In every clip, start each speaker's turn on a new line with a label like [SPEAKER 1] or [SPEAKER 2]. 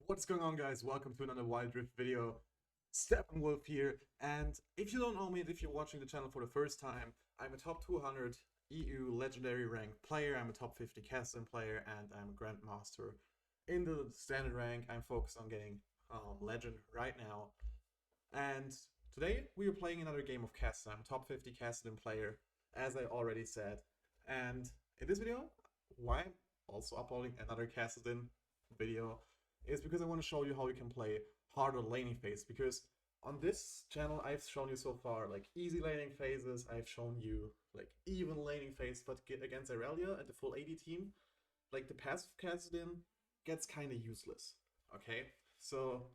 [SPEAKER 1] What's going on, guys? Welcome to another Wild Rift video. Steppenwolf here, and if you don't know me and if you're watching the channel for the first time, I'm a top 200 EU legendary ranked player, I'm a top 50 Kassadin player, and I'm a Grandmaster. In the standard rank, I'm focused on getting legend right now. And today we are playing another game of Kassadin. I'm a top 50 Kassadin player, as I already said. And in this video, why I'm also uploading another Kassadin video is because I want to show you how you can play harder laning phase. Because on this channel, I've shown you so far like easy laning phases. I've shown you like even laning phase, but against Irelia and the full AD team, like the passive Kassadin gets kind of useless. Okay, so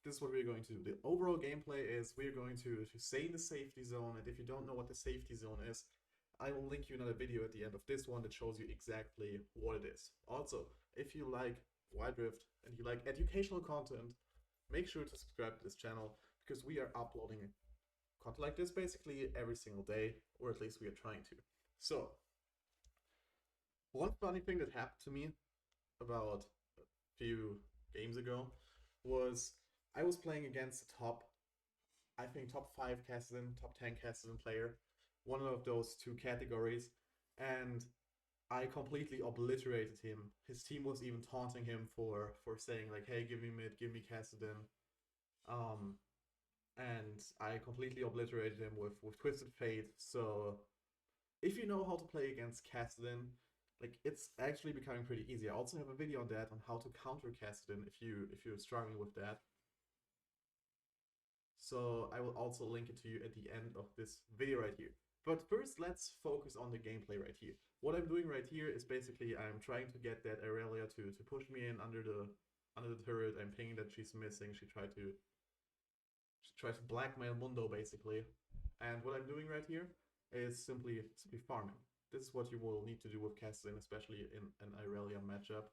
[SPEAKER 1] this is what we're going to do. The overall gameplay is we're going to stay in the safety zone, and if you don't know what the safety zone is, I will link you another video at the end of this one that shows you exactly what it is. Also, if you like Wild Rift and you like educational content, make sure to subscribe to this channel because we are uploading content like this basically every single day, or at least we are trying to. So, one funny thing that happened to me about a few games ago was I was playing against the I think top 5 Kassadin, top 10 Kassadin player, one of those two categories, and I completely obliterated him. His team was even taunting him for saying like, "Hey, give me mid, give me Kassadin," um, and I completely obliterated him with Twisted Fate. So if you know how to play against Kassadin, like it's actually becoming pretty easy. I also have a video on that on how to counter Kassadin if you're struggling with that. So I will also link it to you at the end of this video right here. But first, let's focus on the gameplay right here. What I'm doing right here is basically I'm trying to get that Aurelia to push me in under the turret. I'm thinking that she's missing. She tried to blackmail Mundo basically. And what I'm doing right here is simply farming. This is what you will need to do with Kassadin, especially in an Aurelia matchup.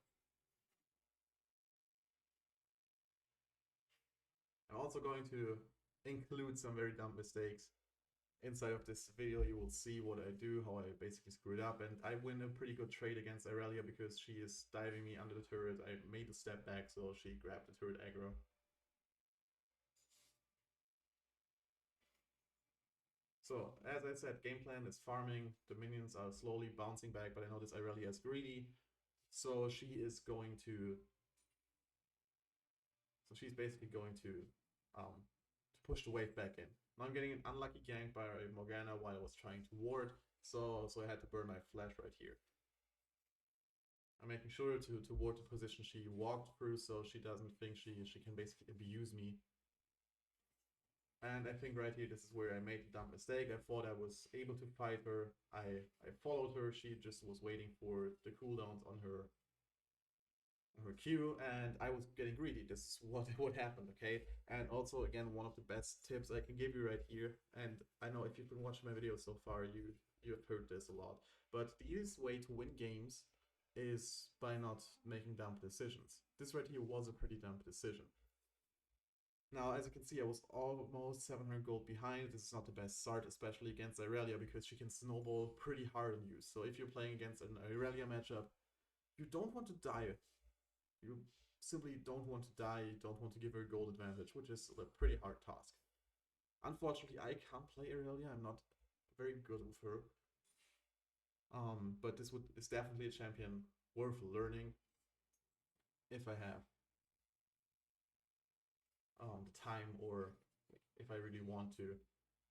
[SPEAKER 1] I'm also going to include some very dumb mistakes. Inside of this video, you will see what I do, how I basically screwed up, and I win a pretty good trade against Aurelia because she is diving me under the turret. I made a step back, so she grabbed the turret aggro. So, as I said, game plan is farming. The minions are slowly bouncing back, but I know this Aurelia is greedy, so she's basically going to push the wave back in. Now I'm getting an unlucky gank by Morgana while I was trying to ward, so I had to burn my flash right here. I'm making sure to ward the position she walked through so she doesn't think she can basically abuse me. And I think right here, this is where I made a dumb mistake. I thought I was able to fight her. I followed her. She just was waiting for the cooldowns on her Q, and I was getting greedy. This is what happened, okay? And also, again, one of the best tips I can give you right here, and I know if you've been watching my videos so far, you have heard this a lot, but the easiest way to win games is by not making dumb decisions. This right here was a pretty dumb decision. Now, as you can see, I was almost 700 gold behind. This is not the best start, especially against Irelia, because she can snowball pretty hard on you. So if you're playing against an Irelia matchup, you don't want to die. You simply don't want to die. You don't want to give her a gold advantage, which is a pretty hard task. Unfortunately, I can't play Irelia. I'm not very good with her. But this is definitely a champion worth learning if I have the time or if I really want to.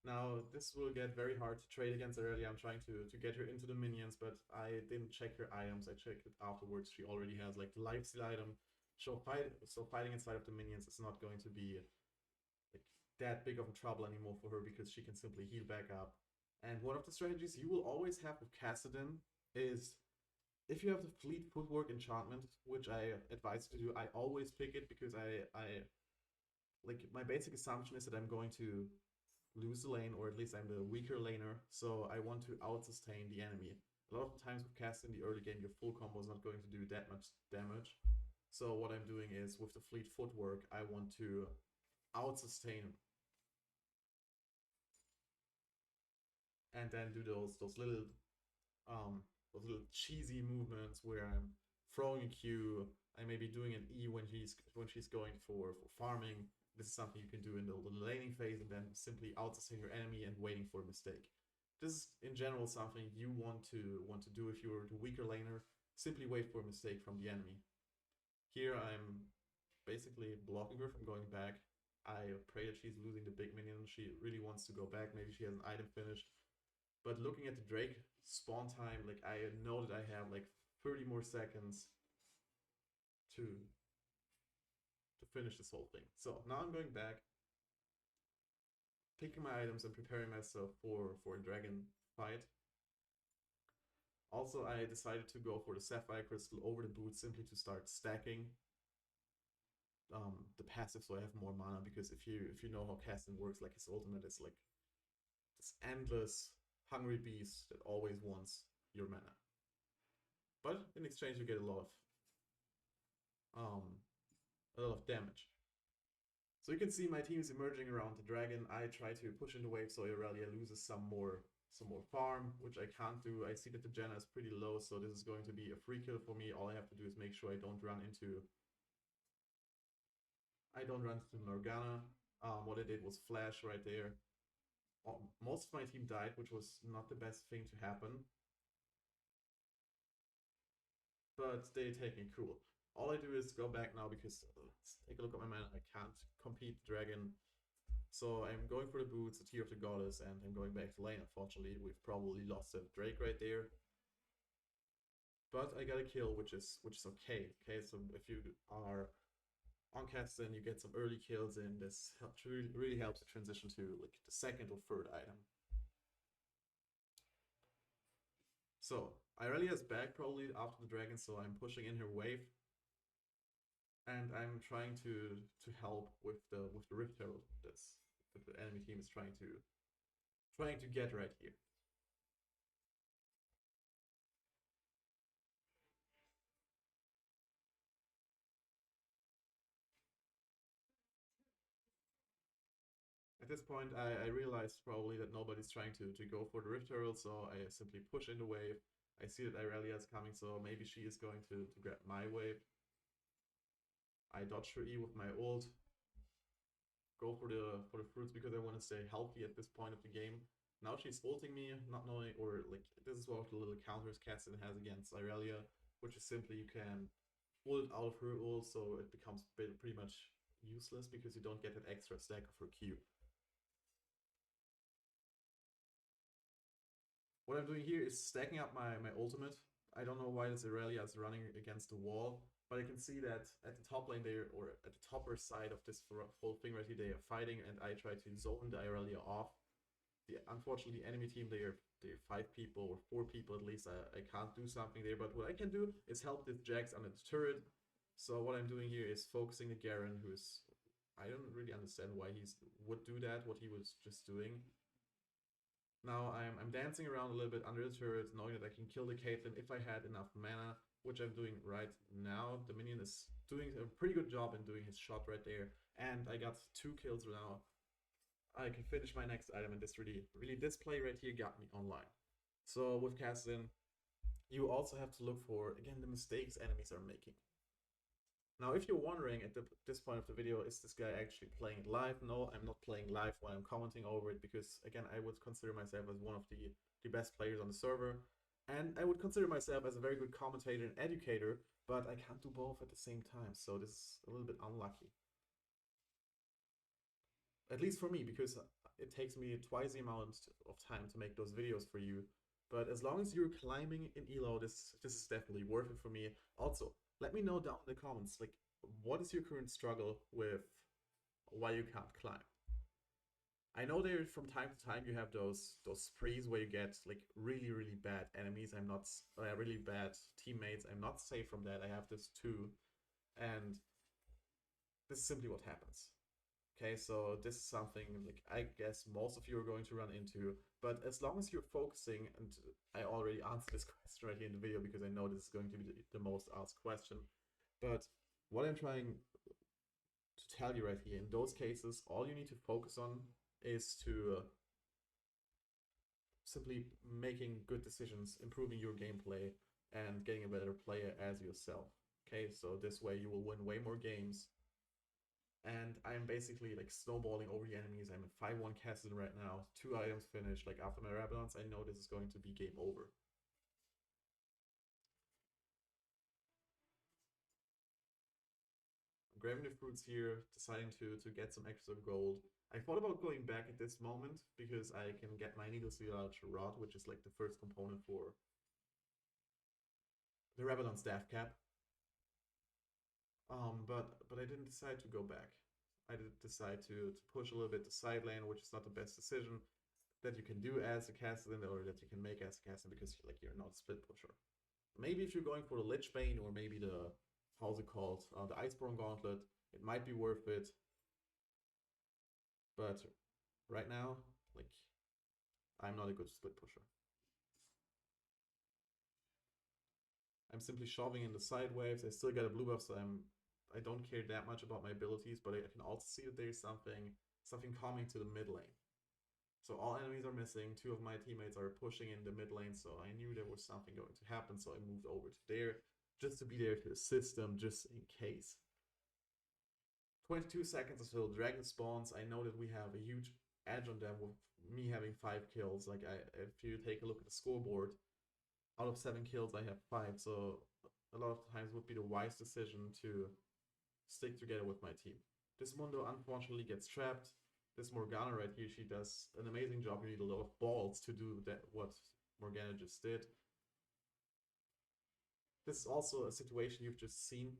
[SPEAKER 1] Now, this will get very hard to trade against Aurelia. I'm trying to get her into the minions, but I didn't check her items. I checked it afterwards. She already has like the lifesteal item. So fighting inside of the minions is not going to be like that big of a trouble anymore for her because she can simply heal back up. And one of the strategies you will always have with Kassadin is if you have the fleet footwork enchantment, which I advise you to do, I always pick it because I like my basic assumption is that I'm going to lose the lane, or at least I'm the weaker laner, so I want to out-sustain the enemy. A lot of the times with cast in the early game, your full combo is not going to do that much damage. So what I'm doing is, with the fleet footwork, I want to out-sustain and then do those little cheesy movements where I'm throwing a Q, I may be doing an E when she's going for farming. This is something you can do in the laning phase, and then simply out-sustain your enemy and waiting for a mistake. This is in general something you want to do if you're the weaker laner. Simply wait for a mistake from the enemy. Here I'm basically blocking her from going back. I pray that she's losing the big minion. She really wants to go back. Maybe she has an item finished. But looking at the Drake spawn time, like I know that I have like 30 more seconds to finish this whole thing. So now I'm going back, picking my items and preparing myself for a dragon fight. Also, I decided to go for the Sapphire Crystal over the boot simply to start stacking the passive so I have more mana, because if you know how Kassadin works, like his ultimate is like this endless hungry beast that always wants your mana. But in exchange you get a lot of damage. So you can see my team is emerging around the dragon. I try to push in the wave so Irelia loses some more farm, which I can't do. I see that the Janna is pretty low, so this is going to be a free kill for me. All I have to do is make sure I don't run into Morgana. What I did was flash right there. Most of my team died, which was not the best thing to happen. But they take me cool. All I do is go back now because let's take a look at my mana. I can't compete the dragon. So I'm going for the boots, the Tear of the Goddess, and I'm going back to lane. Unfortunately, we've probably lost a Drake right there. But I got a kill, which is okay. Okay, so if you are on Kassadin, you get some early kills, and this really helps to transition to like the second or third item. So Irelia's back probably after the dragon, so I'm pushing in her wave, and I'm trying to help with the Rift Herald that the enemy team is trying to get right here. At this point, I realized probably that nobody's trying to go for the Rift Herald, so I simply push in the wave. I see that Irelia is coming, so maybe she is going to grab my wave. I dodge her E with my ult, go for the fruits because I want to stay healthy at this point of the game. Now she's ulting me, not knowing, or like this is one of the little counters Kassadin has against Irelia, which is simply you can ult out of her ult, so it becomes pretty much useless because you don't get that extra stack of her Q. What I'm doing here is stacking up my ultimate. I don't know why this Irelia is running against the wall, but I can see that at the top lane there, or at the topper side of this whole thing right here, they are fighting, and I try to zone the Irelia off. Unfortunately, the enemy team, they're 5 people or 4 people at least. I can't do something there, but what I can do is help this Jax under the turret. So what I'm doing here is focusing the Garen, who is, I don't really understand why he would do that, what he was just doing. Now I'm dancing around a little bit under the turret, knowing that I can kill the Caitlyn if I had enough mana, which I'm doing right now. The minion is doing a pretty good job in doing his shot right there, and I got 2 kills now. I can finish my next item, and this this play right here got me online. So with Kassadin, you also have to look for, again, the mistakes enemies are making. Now, if you're wondering at this point of the video, is this guy actually playing it live? No, I'm not playing live while I'm commenting over it, because again, I would consider myself as one of the best players on the server. And I would consider myself as a very good commentator and educator, but I can't do both at the same time, so this is a little bit unlucky. At least for me, because it takes me twice the amount of time to make those videos for you. But as long as you're climbing in ELO, this is definitely worth it for me. Also, let me know down in the comments, like, what is your current struggle with why you can't climb? I know there from time to time you have those sprees where you get like really bad enemies. I'm not really bad teammates. I'm not safe from that. I have this too, and this is simply what happens. Okay, so this is something like I guess most of you are going to run into, but as long as you're focusing, and I already answered this question right here in the video because I know this is going to be the most asked question, but what I'm trying to tell you right here, in those cases, all you need to focus on is to simply making good decisions, improving your gameplay, and getting a better player as yourself. Okay, so this way you will win way more games. And I'm basically like snowballing over the enemies. I'm at 5-1 Kassadin right now. 2 items finished. Like after my Rabadons, I know this is going to be game over. I'm grabbing the fruits here, deciding to get some extra gold. I thought about going back at this moment because I can get my Needle Seal Rod, which is like the first component for the Rabadon staff cap. But I didn't decide to go back. I did decide to push a little bit the side lane, which is not the best decision that you can do as a Kassadin or that you can make as a Kassadin because like you're not a split pusher. Maybe if you're going for the Lich Bane or maybe the how's it called the Iceborne Gauntlet, it might be worth it. But right now, like I'm not a good split pusher. I'm simply shoving in the side waves. I still get a blue buff, so I don't care that much about my abilities, but I can also see that there's something coming to the mid lane. So all enemies are missing. 2 of my teammates are pushing in the mid lane, so I knew there was something going to happen, so I moved over to there just to be there to assist them, just in case. 22 seconds until Dragon spawns. I know that we have a huge edge on them with me having 5 kills. Like if you take a look at the scoreboard, out of 7 kills, I have 5. So a lot of times would be the wise decision to stick together with my team. This Mundo unfortunately gets trapped. This Morgana right here, she does an amazing job. You need a lot of balls to do that. What Morgana just did. This is also a situation you've just seen.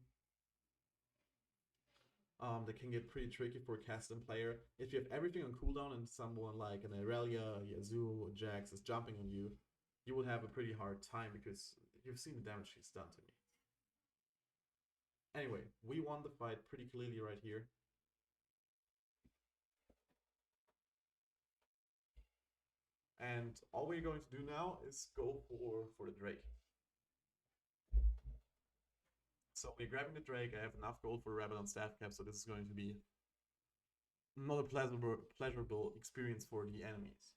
[SPEAKER 1] That can get pretty tricky for a Kassadin player. If you have everything on cooldown and someone like an Irelia, Yazoo, or Jax is jumping on you, you will have a pretty hard time because you've seen the damage she's done to me. Anyway, we won the fight pretty clearly right here. And all we're going to do now is go for the Drake. So we're grabbing the Drake. I have enough gold for Rabadon staff cap, so this is going to be not a pleasurable experience for the enemies.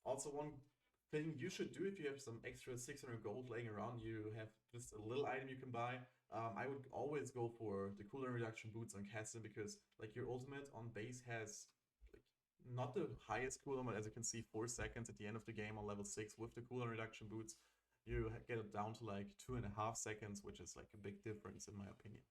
[SPEAKER 1] Also, one thing you should do if you have some extra 600 gold laying around, you have just a little item you can buy. I would always go for the cooldown reduction boots on Kassadin because like your ultimate on base has like not the highest cooldown, but as you can see, 4 seconds at the end of the game on level 6 with the cooldown reduction boots. You get it down to like 2.5 seconds, which is like a big difference in my opinion.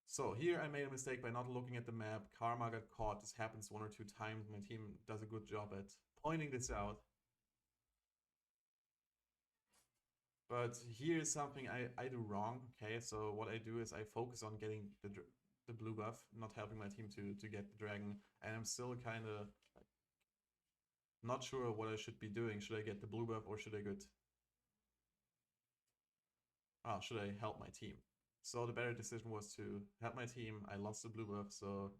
[SPEAKER 1] So here I made a mistake by not looking at the map. Karma got caught. This happens 1 or 2 times. My team does a good job at pointing this out. But here's something I do wrong, okay? So what I do is I focus on getting the blue buff, not helping my team to get the dragon. And I'm still kind of not sure what I should be doing. Should I get the blue buff or should I get... should I help my team? So the better decision was to help my team. I lost the blue buff, so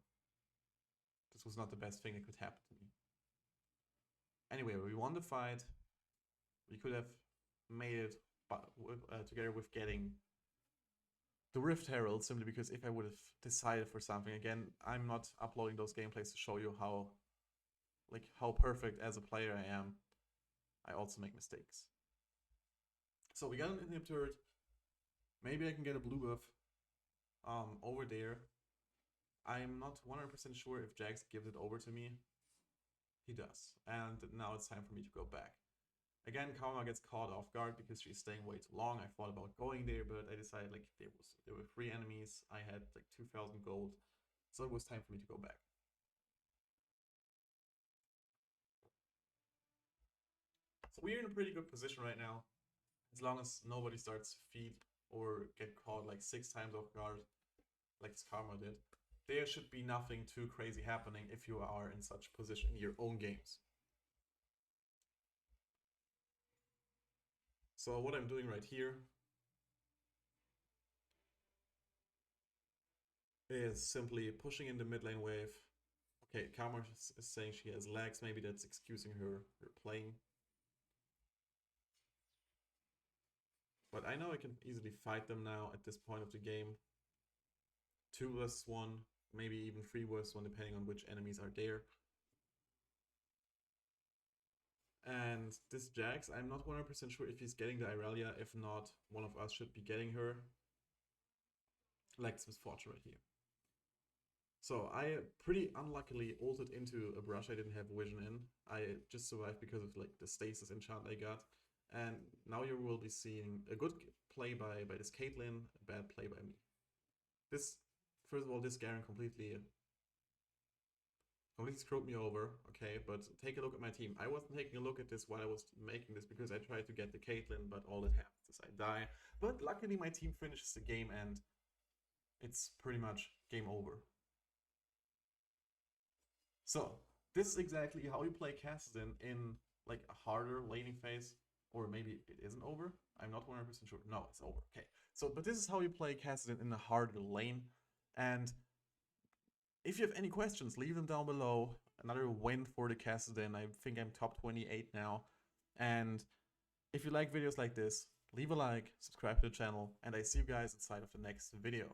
[SPEAKER 1] this was not the best thing that could happen to me. Anyway, we won the fight. We could have made it together with getting the Rift Herald, simply because if I would have decided for something, again, I'm not uploading those gameplays to show you how perfect as a player I am. I also make mistakes. So we got an inhibitor. Maybe I can get a blue buff over there. I'm not 100% sure if Jax gives it over to me. He does. And now it's time for me to go back. Again, Karma gets caught off guard because she's staying way too long. I thought about going there, but I decided like there were 3 enemies. I had like 2,000 gold. So it was time for me to go back. So we're in a pretty good position right now. As long as nobody starts to feed or get caught like 6 times off guard, like this Karma did, there should be nothing too crazy happening if you are in such position in your own games. So what I'm doing right here is simply pushing in the mid lane wave. Okay, Karma is saying she has lags, maybe that's excusing her playing. But I know I can easily fight them now at this point of the game. 2 versus 1, maybe even 3 versus 1, depending on which enemies are there. And this Jax, I'm not 100% sure if he's getting the Irelia. If not, one of us should be getting her. Like this Misfortune right here. So I pretty unluckily ulted into a brush I didn't have vision in. I just survived because of like the stasis enchant I got. And now you will be seeing a good play by this Caitlyn, a bad play by me. This, first of all, this Garen completely screwed me over, okay, but take a look at my team. I wasn't taking a look at this while I was making this because I tried to get the Caitlyn, but all that happens is I die. But luckily my team finishes the game and it's pretty much game over. So, this is exactly how you play Kassadin in like a harder laning phase. Or maybe it isn't over. I'm not 100% sure. No, it's over. Okay. So, but this is how you play Kassadin in a harder lane. And if you have any questions, leave them down below. Another win for the Kassadin. I think I'm top 28 now. And if you like videos like this, leave a like, subscribe to the channel, and I see you guys inside of the next video.